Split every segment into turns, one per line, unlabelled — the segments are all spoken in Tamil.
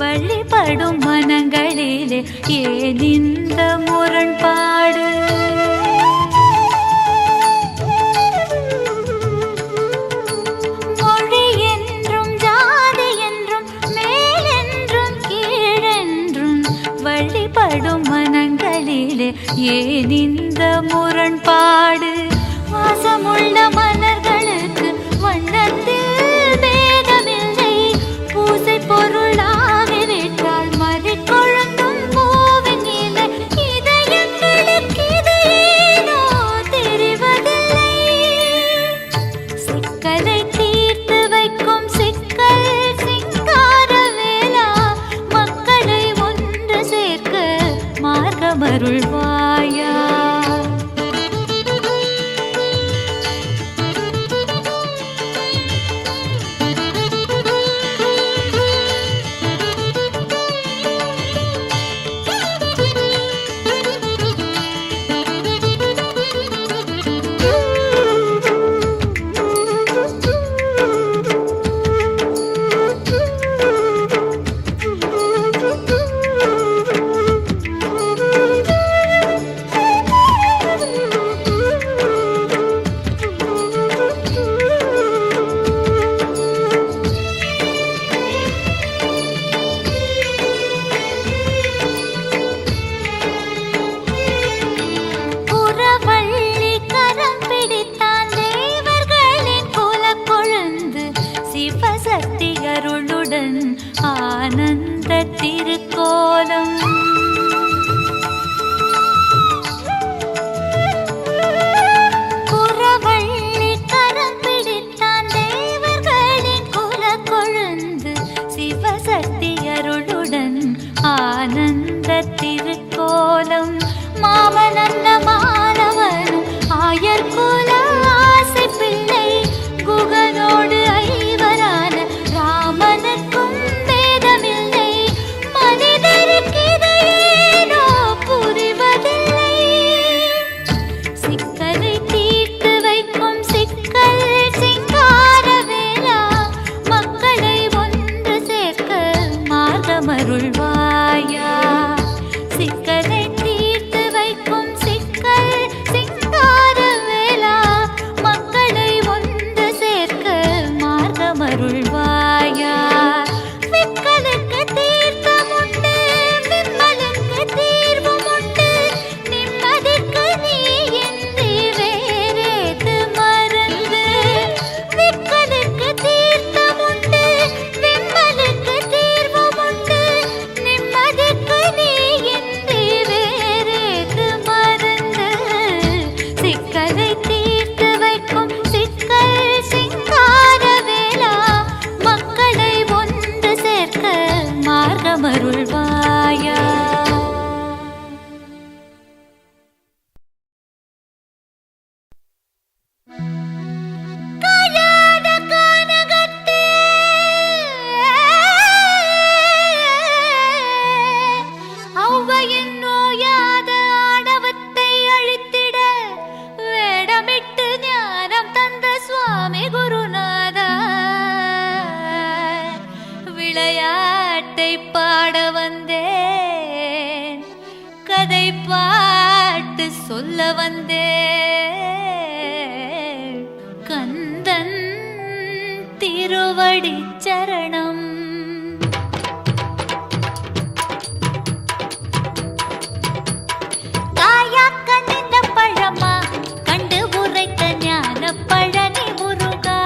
வழிபடும் மனங்களிலே ஏன் இந்த முரண்பாடு? மொழி என்றும் ஜாதி என்றும் மேலென்றும் கீழென்றும் வழிபடும் மனங்களிலே ஏன் இந்த முரண்பாடு? வாசமுள்ள மலர்களுக்கு வண்ணத்தில் பேதமில்லை, பூசை பொருளா அருள்வாயா. ஆனந்த திருக்கோலம் புறவள்ளி கரம் பிடித்தான் தேவர்களின் குலக்கொழுந்து சிவசக்தி அருளுடன் ஆனந்த திருக்கோலம். மாமனந்த மாணவனும் ஆயர் குல ஆசை பிள்ளை குகனோடு ஐவரான ராமனுக்கும் அருள்வாயா. சிக்கலை தீர்த்து வைக்கும் சிக்கல் சிங்கார வேளா, மக்களை ஒன்று சேர்க்க மார்க்கம் அருள்வாயா. விக்கலுக்கு தீர்த்தம் உண்டு, விம்மலுக்கு தீர்வும் உண்டு, நிம்மதிக்கு நீ இன்றி வேறேது மருந்து. விக்கலுக்கு தீர்த்தம் உண்டு, விம்மலுக்கு தீர்வும் உண்டு, நிம்மதிக்கு நீ இன்றி வேறேது மருந்து. சிக்கலை தீர்த்து வைக்கும் சிக்கல் சிங்கார வேளா, மக்களை ஒன்று சேர்க்க மார்க்கம் அருள்வாயா. ஔவையின் நோயாத ஆணவத்தை அழித்திட வேடமிட்டு ஞானம் தந்த சுவாமி குருநாதா, விளையாட்டை பாட வந்தேன், கதை பாட்டு சொல்ல வந்தேன். கந்தன் திருவடி சரணம். பழனி முருகா,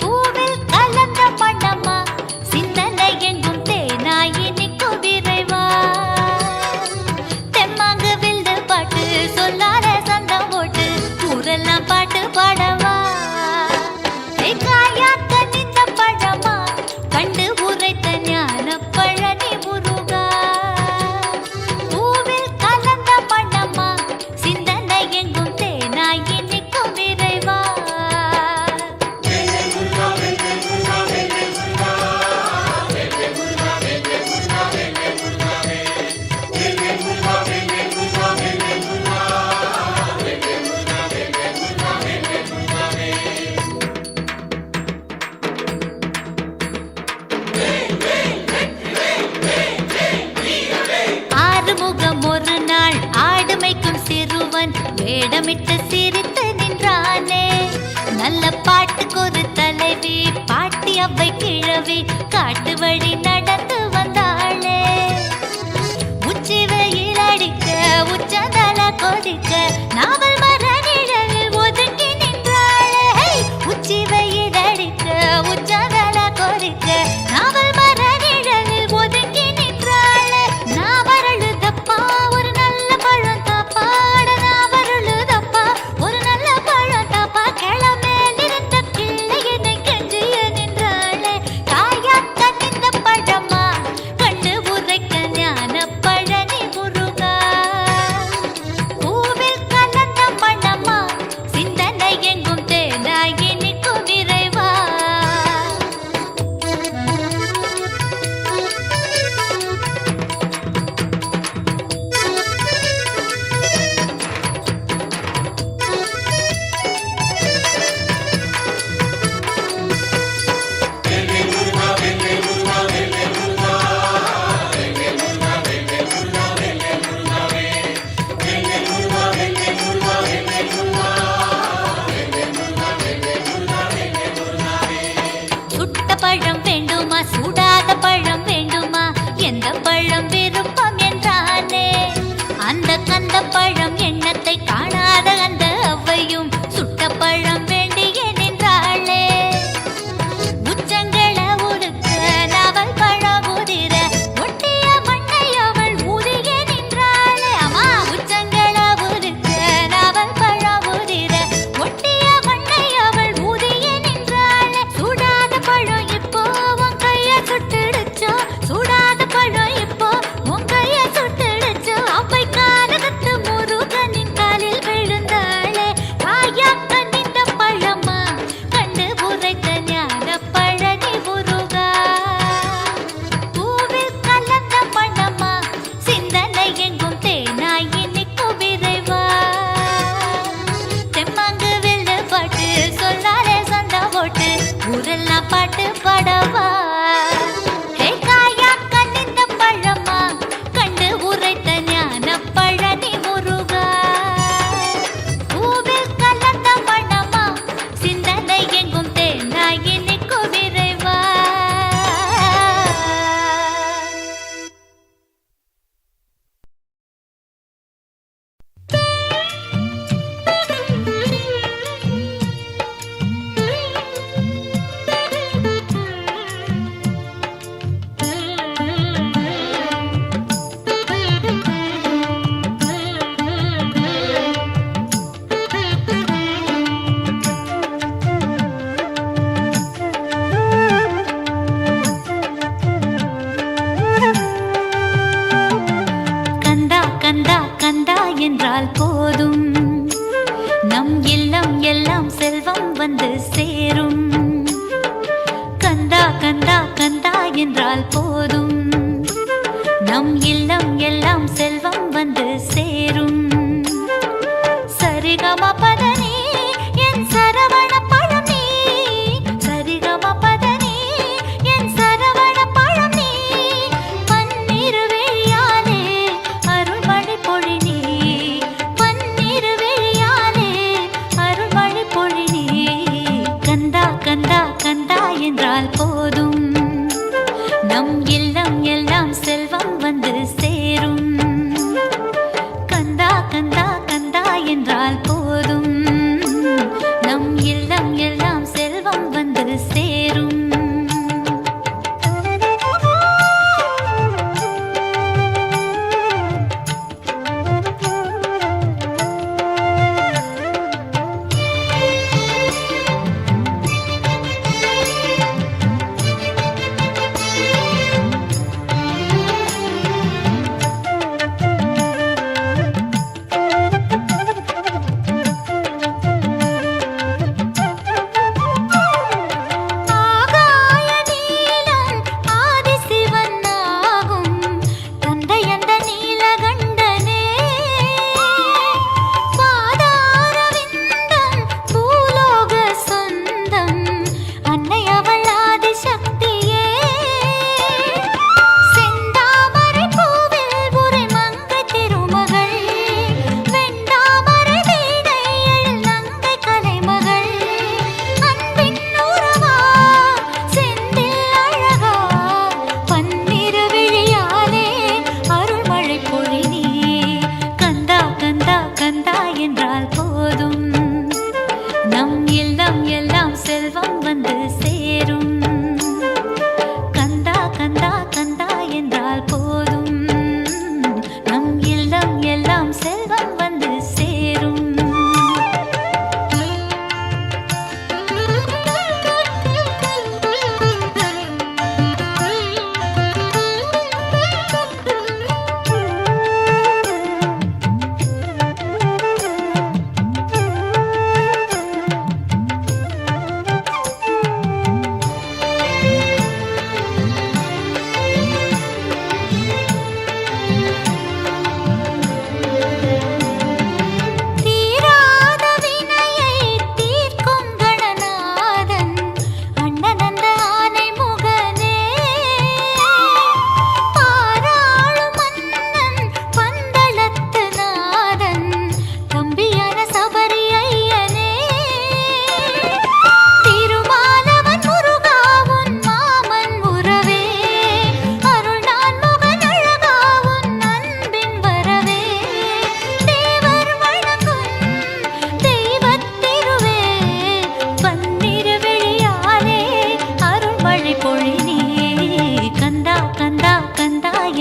பூவில் கலந்த மணமா, சிந்தனை எங்கும் தேனாயினிக்கு விரைவா. தெம்மாங்கு வில்டு பாட்டு சொல்லாத சந்தம் போட்டு ஊரெல்லாம் பாட்டு பாடவா. காயாக்க நின்ற பழமா, வேடமிட்டு சிரித்து நின்றானே. நல்ல பாட்டுக்கு ஒரு தலைவி, பாட்டி அவ்வை கிழவி, காட்டு வழி நடந்து வந்தாளே. உச்சி வெயில் அடிக்க, உச்சந்தல கொதிக்க, நாவல் மர நிழலில் ஒதுங்கி நின்றாளே. உச்சி வெயில் அடிக்க, உச்சந்தல கொதிக்க, நாவல் மர நிழலில் ஒதுங்கி நின்றாளே. நாவருளுதப்பா ஒரு நல்ல பழம் தாப்பா, நாவருளுதப்பா ஒரு நல்ல பழம் தாப்பா, கிளமேல் இருந்த கிள்ளையினை கெஞ்சிய நின்றாளே. காயாக்க நின்ற பழமா கண்டு உரைக்க ஞான பழனி முருகா. பூவில் கலந்த மணமா சிந்தனை எங்கும் தேனாகி நிற்கும் இறைவா. சுட்ட பழம் வேண்டுமா, சுடாத பழம் வேண்டுமா, எந்த பழம் விருப்பம் என்றானே. அந்த கந்த பழம் எண்ணத்தை காணாத அந்த அவ்வையும் சுட்ட பழம் வேண்டியே நின்றாளே. உச்சங்கள உடுக்க நாவல் பழம் உதிர, ஒட்டிய மண்ணை அவள் ஊதியே நின்றாளே. அம்மா உச்சங்கள உடுக்க நாவல் பழம் உதிர, ஒட்டிய மண்ணை அவள் ஊதியே நின்றாளே. சுடாத பழம் இப்போ உன் கைய சுட்டுடுச்சோ, சுடாத பழம் இப்போ உன் கைய சுட்டுடுச்சோ, அவ்வை கானகத்து முருகனின் காலில் விழுந்தாளே. காயாக்க நின்ற பழமா கண்டு உரைத்த ஞான பழனி முருகா. பூவில் கலந்த மணமா சிந்தனை எங்கும் தேனாய் நிற்கும் விரைவா. தெம்மாங்கு வில்லு பாட்டு சொல்லாலே சந்தம் போட்டு ஊரெல்லாம் பாட்டு பாடவா. ஹே காயாக்க நின்ற பழமா கண்டு உரைத்த ஞான பழனி முருகா. பூவில் கலந்த மணமா சிந்தனை எங்கும் தேனாய் நிற்கும் விரைவா. கந்தா கந்தா கந்தா என்றால் போதும், நம் இல்லம் எல்லாம் செல்வம் வந்து சேரும். கந்தா கந்தா கந்தா என்றால் போதும், நம் இல்லம் எல்லாம் செல்வம் வந்து சேரும். சரிகம பதனி என் சரவண பழம் நீ, சரிகம பதனி என் சரவண பழம் நீ, பன்னிரு விழியாலே அருள்மழை பொழி நீ, பன்னிரு விழியாலே அருள்மழை பொழி நீ. கந்தா கந்தா கந்தா என்றால் போதும், நம் இல்லம் எல்லாம் செல்வம் வந்து சேரும். கந்தா கந்தா கந்தா என்றால் போதும், நம் இல்லம் எல்லாம் செல்வம் வந்து சேரும்.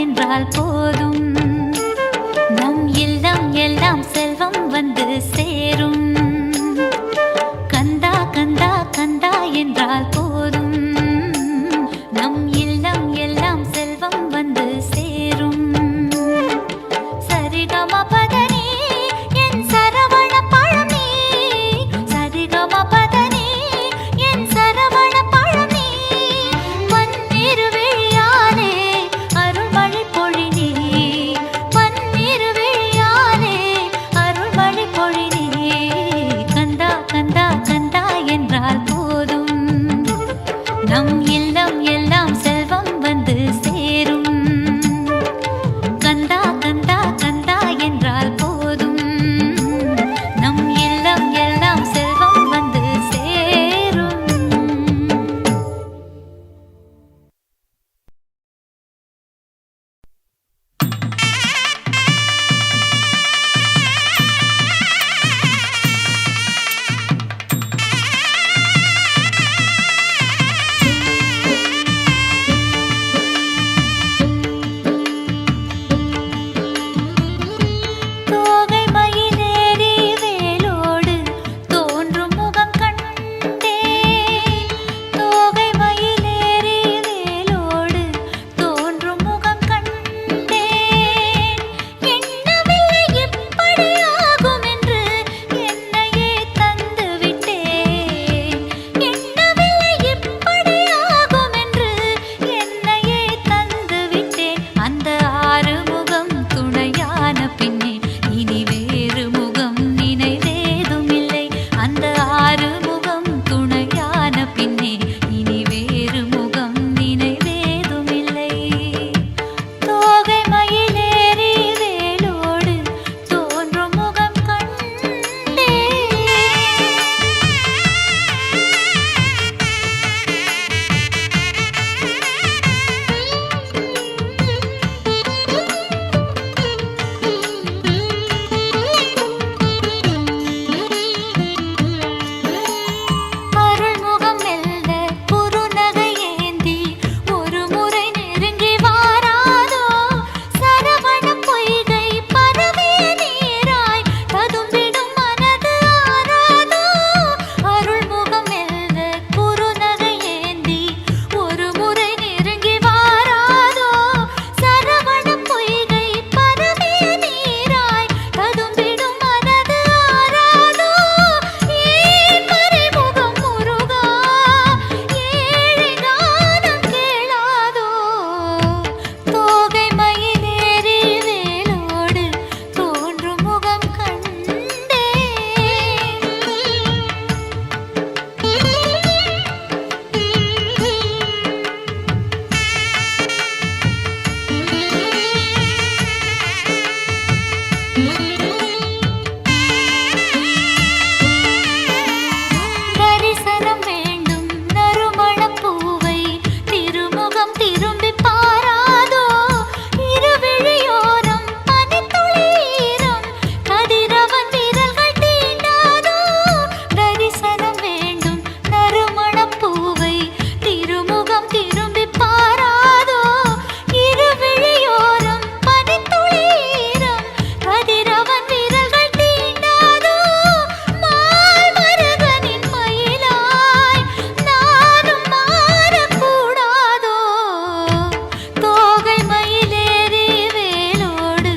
என்றால் போதும் நம் இல்லம் எல்லாம் செல்வம் வந்து சேரும். கந்தா கந்தா கந்தா என்றால் போதும் நம் இல்லம் எல்லாம் செல்வம் வந்து சேரும். சரிகம பதனி என் சரவண பழனி, சரிகம பதனி என் சரவண பழனி, பன்னிரு விழியாலே அருள்மழை பொழினி, பன்னிரு விழியாலே அருள்மழை பொழினி. கந்தா கந்தா கந்தா என்றால் போதும் நம் இல்லம் எல்லாம் செல்வம் வந்து சேரும். கந்தா கந்தா கந்தா என்றால் போதும் நம் இல்லம் எல்லாம் செல்வம் வந்து சேரும். தோகை மயிலேறி வேலோடு தோன்றும் முகம் கண்டேன், தோகை மயிலேறி வேலோடு தோன்றும் முகம் கண்டேன். எண்ணமில்லை இப்படி ஆகும் என்று என்னையே தந்து விட்டேன், எண்ணமில்லை இப்படி ஆகும் என்று என்னையே தந்து விட்டேன். அந்த ஆறுமுகம் துணையான பின்னே இனி வேறு முகம் நினைவேதும் இல்லை, அந்த ஆறுமுகம் துணையான பின்னே இனி வேறு முகம் நினைவேதும் இல்லை. தோகை மயிலேறி வேலோடு தோன்றும் முகம் கண்டேன். அருள்முகம் மெல்ல குறுநகை ஏந்தி ஒரு முறை நெருங்கி வாராதோ, சரவண பொய்கை பரவிய நீராய் ததும்பிடும் மனது ஆராதோ. அருள்முகம் மெல்ல குறுநகை ஏந்தி ஒரு முறை நெருங்கி வாராதோ, சரவண பொய்கை பரவிய நீராய் ததும்பிடும் மனது ஆராதோ. ஏன் மறைமுகம் முருகா ஏழை கானம் கேளாதோ, தோகை மயிலேறி வேலோடு தோன்றும் முகம் தரிசனம் வேண்டும் நறுமணப் பூவை திருமுகம் திரும்பி பாராதோ, இருவிழியோரம் பனித்துளீரம் கதிரவன் விரல்கள் தீண்டாதோ. தரிசனம் வேண்டும் நறுமணப் பூவை திருமுகம் திரும்பி பாராதோ, இருவிழியோரம் பனித்துளீரம் கதிரவன் விரல்கள் தீண்டாதோ. மால் மருகனின் மயிலாய் நானும் மாறக்கூடாதோ, தோகை மயிலேறி வேலோடு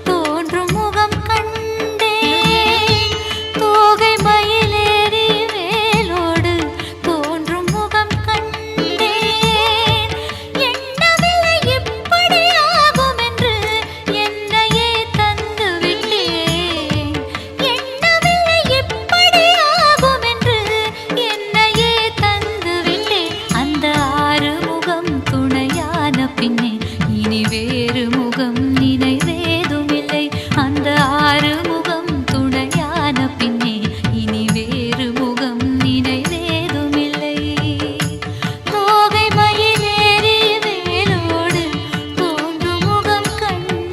தோன்றும் முகம் கண்டேன், தோகை மயிலேறி வேலோடு தோன்றும் முகம் கண்டேன். எண்ணமில்லை இப்படி ஆகும் என்று என்னையே தந்து விட்டேன், எண்ணமில்லை இப்படி ஆகும் என்று என்னையே தந்து விட்டேன். அந்த ஆறுமுகம் துணையான பின்னே இனி வேறு முகம் நினைவேதும் இல்லை, அந்த ஆறுமுகம் துணையான பின்னே இனி வேறு முகம் நினைவேதும் இல்லை. தோகை மயிலேறி வேலோடு தோன்றும் முகம் கண்டேன்.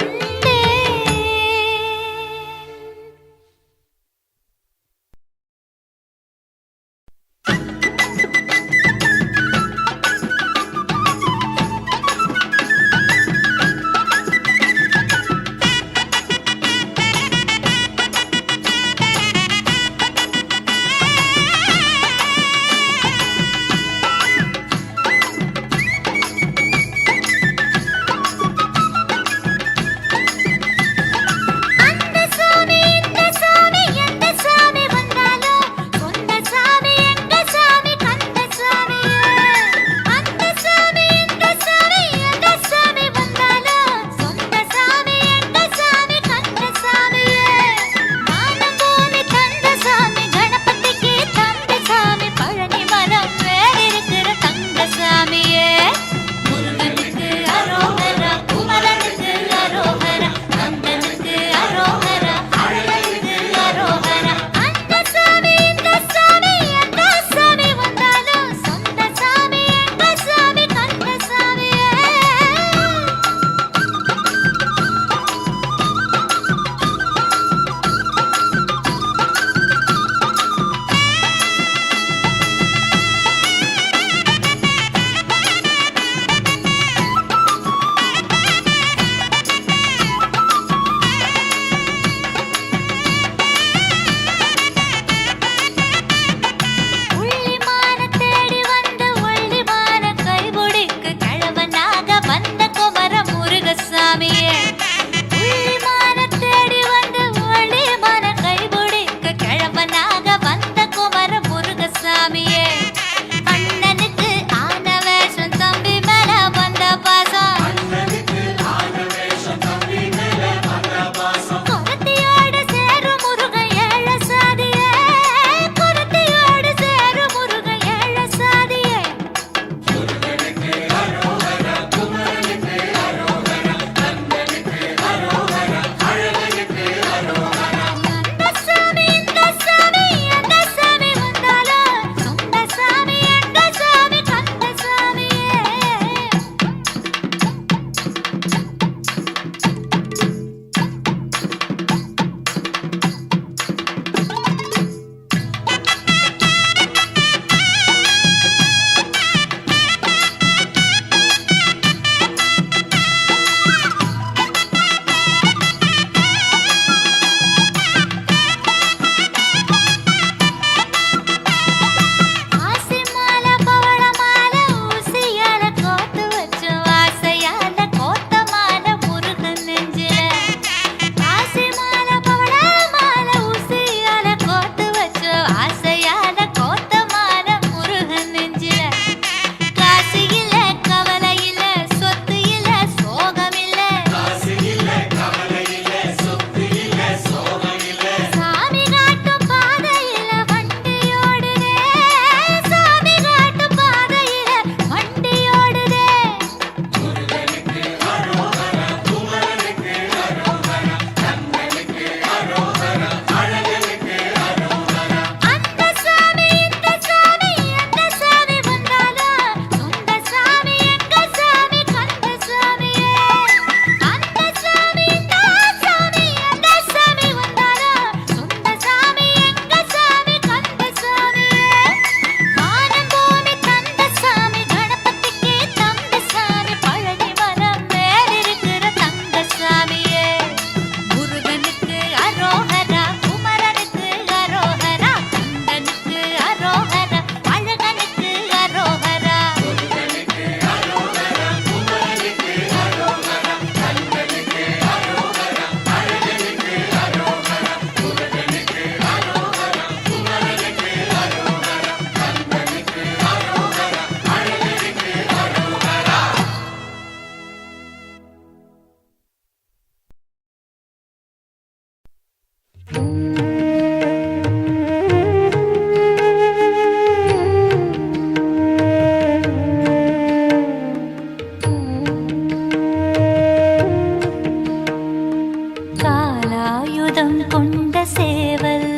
காலாயுதம் கொண்ட சேவல்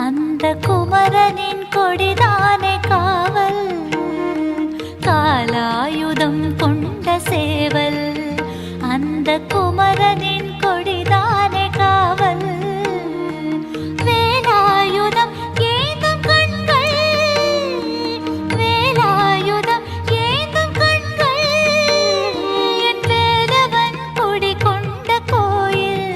அந்த குமரனின் கொடிதானே காவல். காலாயுதம் கொண்ட சேவல் அந்த குமரனின் கொடிதானே காவல். வேலாயுதம் ஏந்தும் கண்கள், வேலாயுதம் ஏந்தும் கண்கள், என் வேலவன் கொடி கொண்ட கோயில்.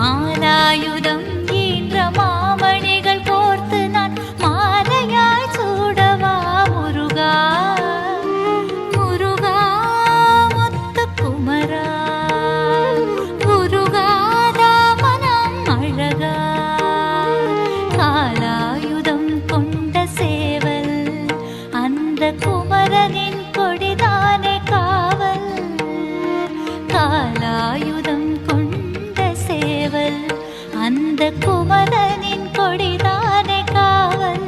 மாலாயுதம் ஈன்ற மாமணிகள் கோர்த்து நான் மாலையாய் சூடவா முருகா. முருகா முத்துக்குமரா, முருகாதா மனம் அழகா. காலாயுதம் கொண்ட சேவல் அந்த குமரனின் கொடிதானே காவல். காலாயுதம் கொண்ட சேவல் அந்த குமரனின் கொடிதானே காவல்.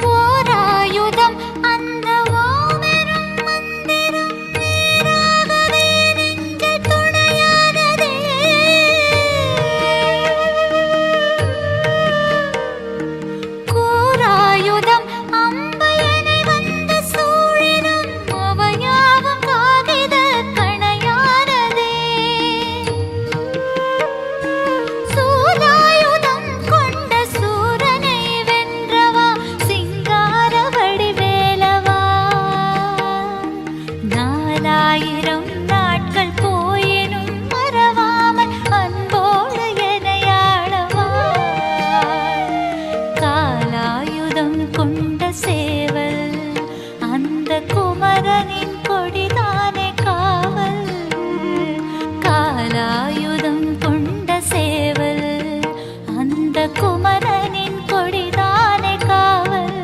ஓராயுதம் அந்த ஓமெனும் மந்திரம் வேறாகவே நெஞ்சில் துணையானதே. கூராயுதம் அம்பயனை வந்து சூழினும் அவையாவும் காகித கணையானதே. சூலாயுதம் கொண்ட சூரனை வென்றவா சிங்கார வடிவேலவா. 4000 நாட்கள் போயினும் மறவாமல் அன்போடு எனையாளவா. காலாயுதம் கொண்ட சேவல் அந்த குமரனின் கொடிதானே காவல். காலாயுதம் கொண்ட சேவல் அந்த குமரனின் கொடிதானே காவல்.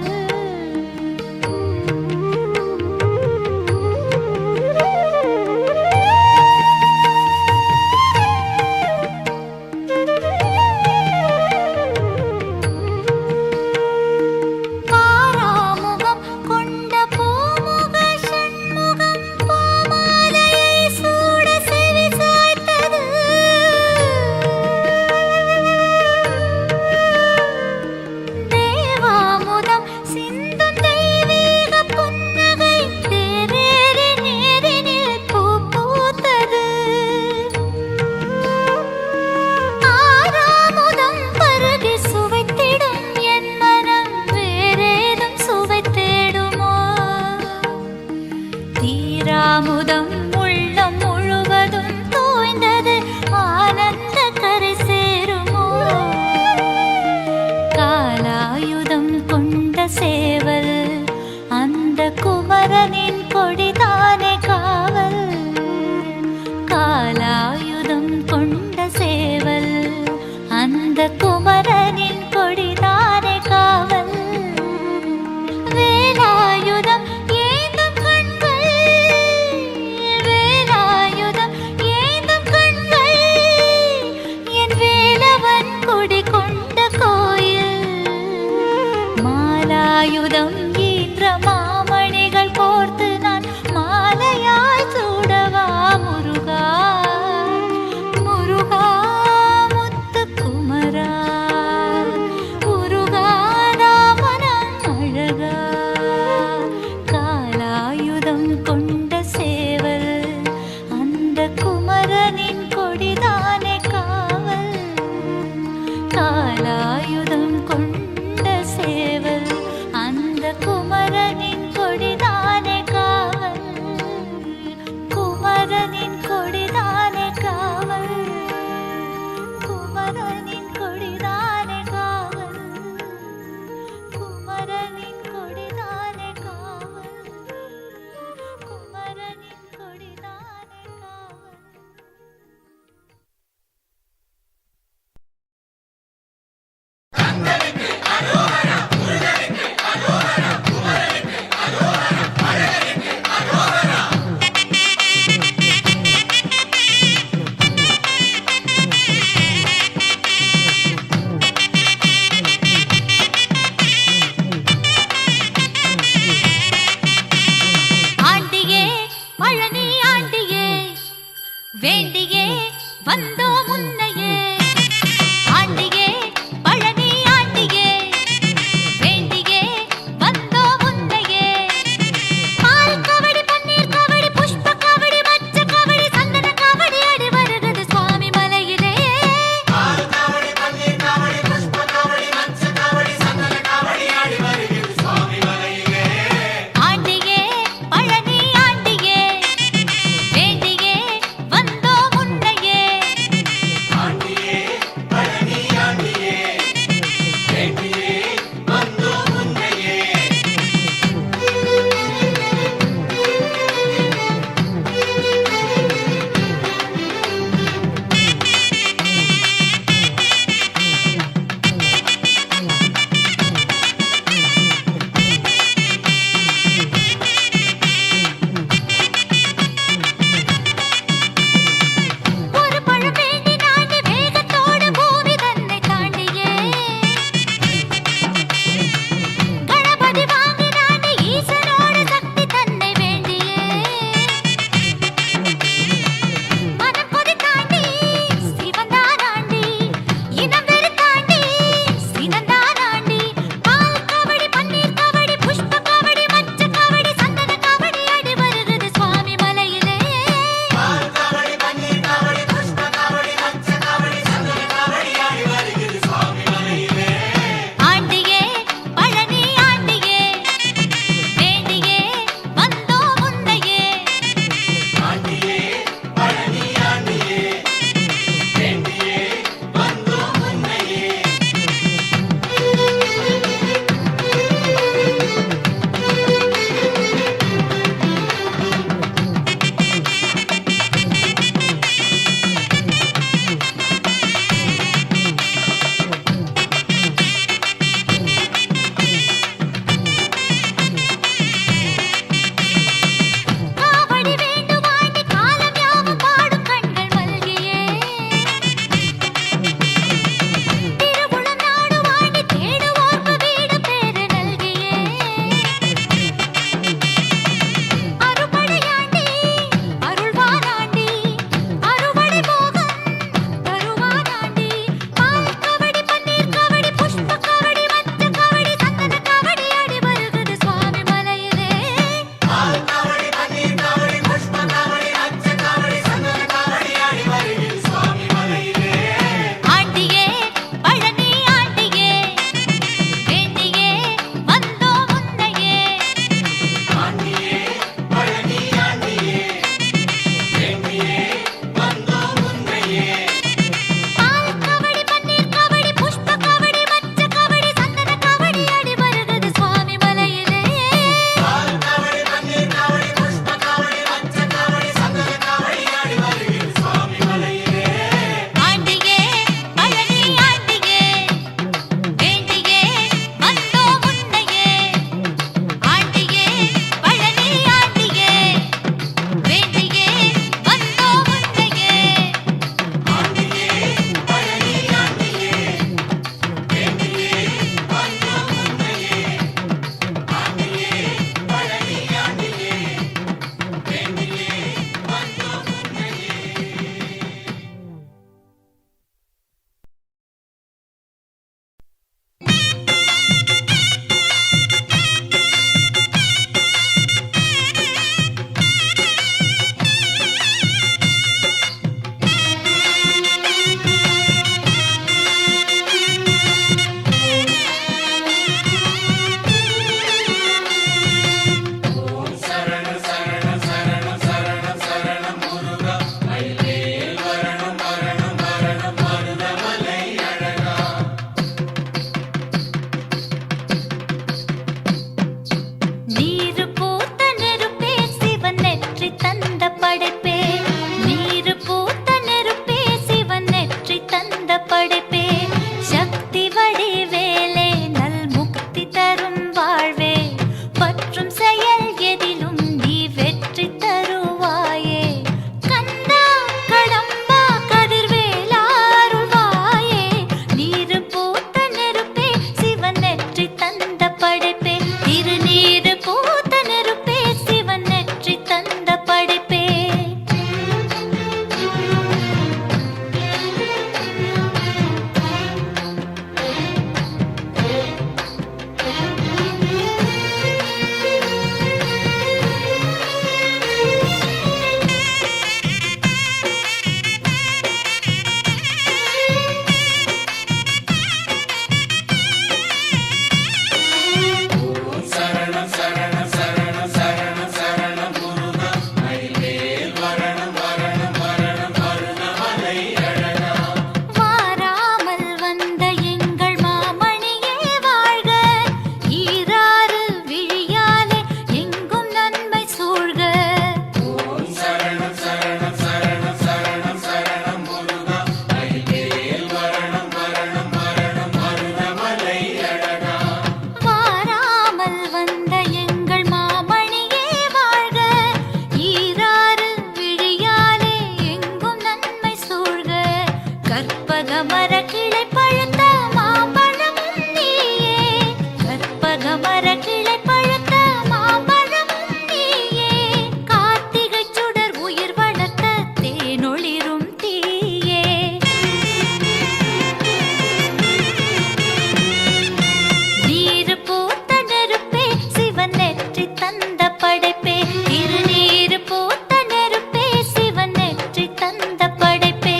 பாராமுகம் கொண்ட பூமுக சண்முகம் பாமாலையை சூட செவி சாய்த்தது. தேவாமுதம் சிந்தும் தெய்வீக புன்னகை தேரேறி நேரினில் பூ பூத்தது. ஆறாமுதம் பருகி சுவைத்திடும் என் மனம் வேறேதும் சுவை தேடுமோ. தீராமுதம் உள்ளம் முழுவதும் தோய்ந்தது ஆனந்த கரை சேருமோ. காலாயுதம் கொண்ட சேவல் அந்த குமரனின் கொடிதானே காவல். காலாயுதம் கொண்ட சேவல் அந்த குமரனின் கொடிதானே காவல். வேலாயுதம் ஏந்தும் கண்கள், வேலாயுதம் ஏந்தும் கண்கள், என் வேலவன் கொடி கொண்ட கோயில். மாலாயுதம் ஈன்ற மாமணிகள் கோர்த்து நான் மாலையாய் சூடவா முருகா. முருகா முத்துக்குமரா, முருகாதா மனம் அழகா. காலாயுதம் கொண்ட சேவல் அந்த குமரனின் கொடிதானே காவல். காலாயுதம் கொண்ட சேவல் அந்த குமரனின் கொடிதானே காவல். குமரனின் கொடிதானே காவல். குமரனின் கொடிதானே காவல். குமரனின் கொடிதானே காவல். குமரனின் கொடிதானே காவல். வேண்டியே வந்தோம் உன்னையே ஆண்டியே பழனி ஆண்டியே வேண்டியே வந்தோம் உன்னையே பால் கவடி பன்னீர் கவடி புஷ்ப கவடி மச்ச கவடி சந்தன கவடி அடி வருகிறது சுவாமி மலையிலே
பால் கவடி பன்னீர் கவடி புஷ்ப கவடி மச்ச கவடி சந்தன கவடி அடி வருகிறது சுவாமி மலையிலே
ஆண்டியே பழனி ஆண்டியே வேண்டியே வந்தோம் உன்னையே கற்பகமர கிளை பழுத்த மாம்பழமும் நீயே கற்பகமர கிளை பழுத்த மாம்பழமும் நீயே கார்த்திகை சுடர் உயிர் வளர்த்த தேனொளிரும் தீயே நீர் பூத்த நெருப்பே சிவன் நெற்றி தந்த படைப்பே திருநீர் பூத்த நெருப்பே சிவன் நெற்றி தந்த படைப்பே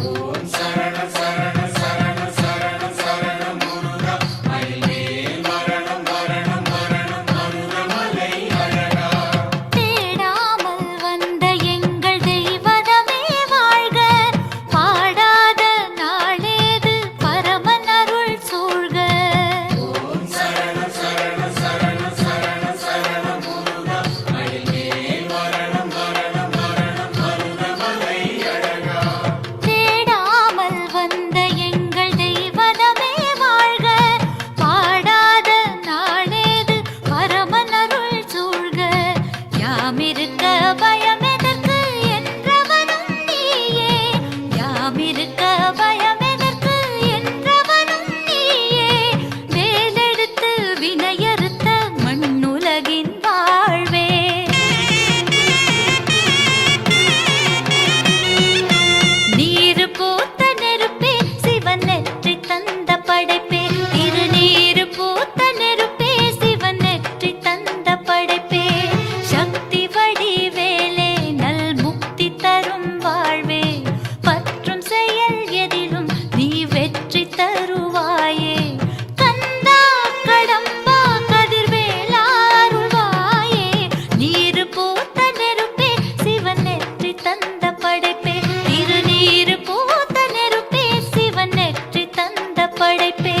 ஓம் சரண சரண சரண சரண சரண முருகா மயில்மேல் மரணம் மரணம் மரணம் மருதமலை அழகா
தேடாமல் வந்த எங்கள் தெய்வதமே வாழ்க பாடாத நாளேது பரமன் அருள் சூழ்க
ஓம் சரண சரண சரண சரண சரண முருகா மயில்மேல் மரணம் மரணம் மரணம் மருதமலை அழகா
தேடாமல் வந்த எங்கள் தெய்வதமே வாழ்க பாடாத நாளேது பரமன் அருள் சூழ்க யாமிருக்க பயமெதற்கு என்றவனும் நீயே யாமிருக்க பயமெதற்கு என்றவனும் நீயே வேலெடுத்து வினையறுத்த மண்ணுலகின் வாழ்வே நீர் பூத்த நெருப்பே சிவன் நெற்றி தந்த படைப்பே திருநீர் பூத்த நெருப்பே சிவன் நெற்றி தந்த படைப்பே சக்தி வடிவேலே நல் முக்தி தரும் வாழ்வே பற்றும் செயல் எதிலும் நீ வெற்றி தருவாயே கந்தா கடம்பா கதிர்வேலா அருள்வாயே நீர் பூத்த நெருப்பே சிவன் நெற்றி தந்த படைப்பே திருநீர் பூத்த நெருப்பே சிவன் நெற்றி தந்த படைப்பே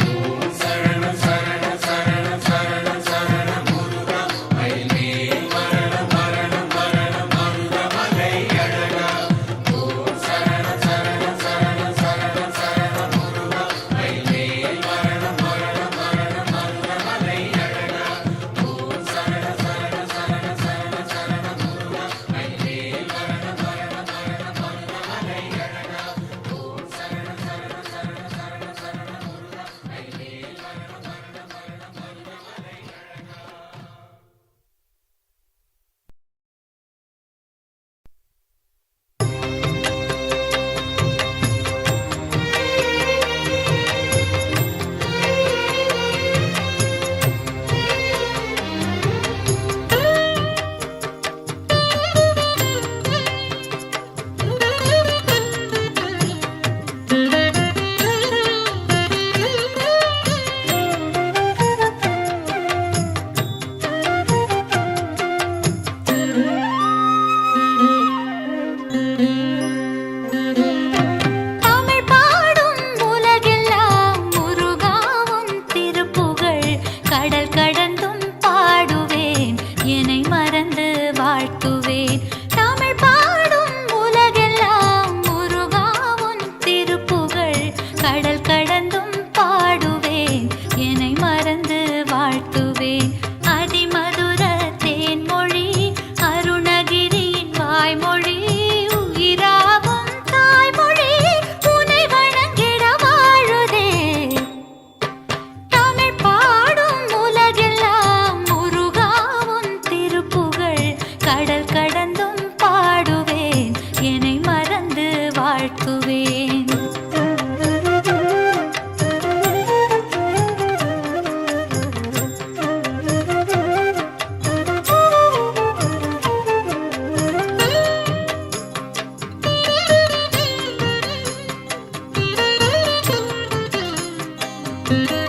ஓம் சரண சரண சரண சரண சரண முருகா மயில்மேல் மரணம் மரணம் மரணம் மருதமலை அழகா ஓம் சரண சரண சரண சரண சரண முருகா மயில்மேல் மரணம் மரணம் மரணம் மருதமலை அழகா ஓம் சரண சரண சரண சரண சரண முருகா மயில்மேல் மரணம் மரணம் மரணம் மருதமலை அழகா ஓம் சரண சரண சரண சரண சரண முருகா மயில்மேல் மரணம் மரணம் மரணம் மருதமலை அழகா
தமிழ் பாடும் உலகெல்லாம் முருகாவும் திருப்புகழ் கடல் கடந்தும் பாடுவேன் என்னை மறந்து வாழ்த்துவேன் தமிழ் பாடும் உலகெல்லாம் முருகாவும் திருப்புகழ் கடல் கடந்தும் பாடுவேன் என்னை மறந்து வாழ்த்துவேன் அதிமதுர தேன்மொழி அருணகிரியின் வாய்மொழி உயிராகும் தாய்மொழி உனை வணங்கிட வாழுதே தமிழ் பாடும் உலகெல்லாம் முருகாவும் திருப்புகழ் கடல் கடந்தும் பாடுவேன் என்னை மறந்து வாழ்த்துவேன் Thank you.